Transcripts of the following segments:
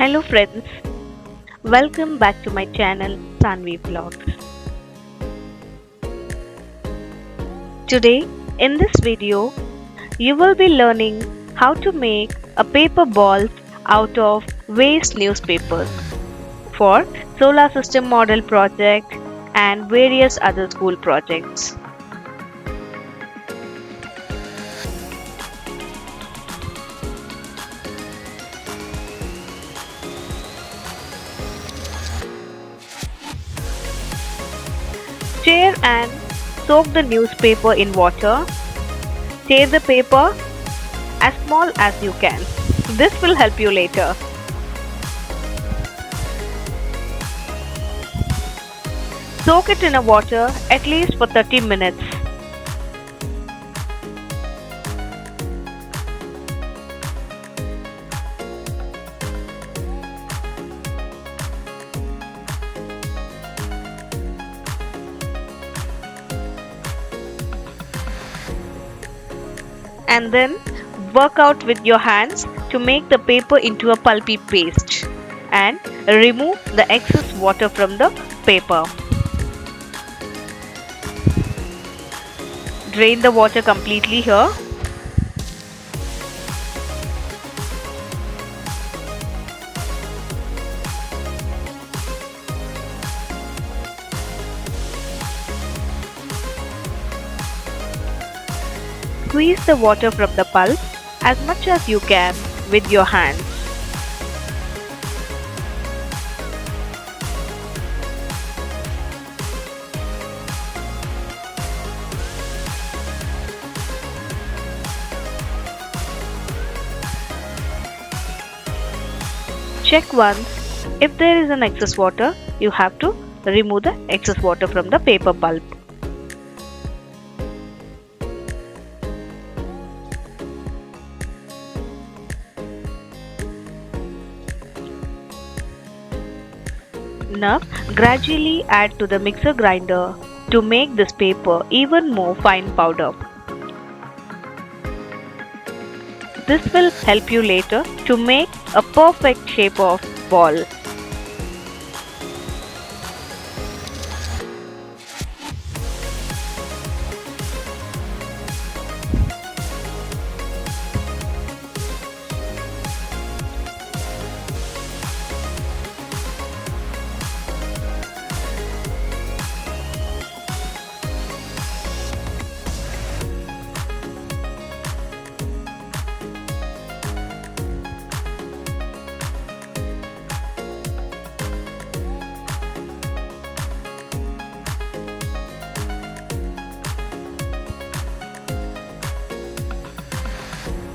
Hello friends, welcome back to my channel Sanvi Vlogs. Today in this video, you will be learning how to make a paper ball out of waste newspapers for solar system model project and various other school projects. Tear and soak the newspaper in water. Tear the paper as small as you can. This will help you later. Soak it in a water at least for 30 minutes. And then work out with your hands to make the paper into a pulpy paste and remove the excess water from the paper. Drain the water completely here. Squeeze the water from the pulp as much as you can with your hands. Check once. If there is an excess water, you have to remove the excess water from the paper pulp. Now, gradually add to the mixer grinder to make this paper even more fine powder. This will help you later to make a perfect shape of ball.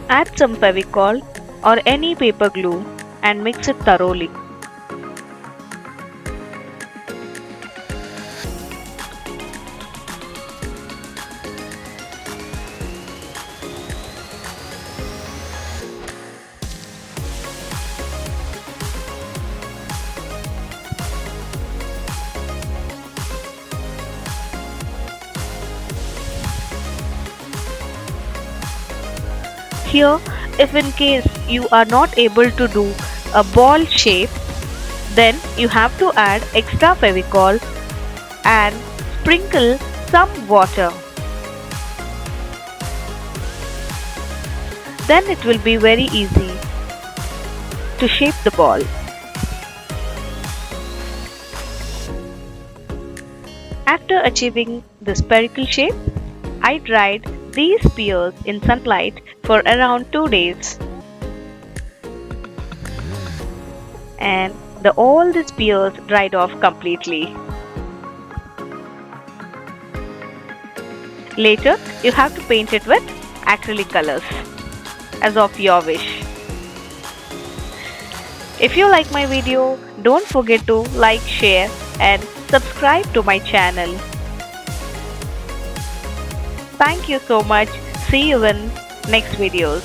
Add some Fevicol or any paper glue and mix it thoroughly. Here, if in case you are not able to do a ball shape, then you have to add extra Fevicol and sprinkle some water. Then it will be very easy to shape the ball. After achieving the spherical shape, I dried these spears in sunlight for around 2 days. And all the spears dried off completely. Later, you have to paint it with acrylic colors as of your wish. If you like my video, don't forget to like, share and subscribe to my channel. Thank you so much. See you in next videos.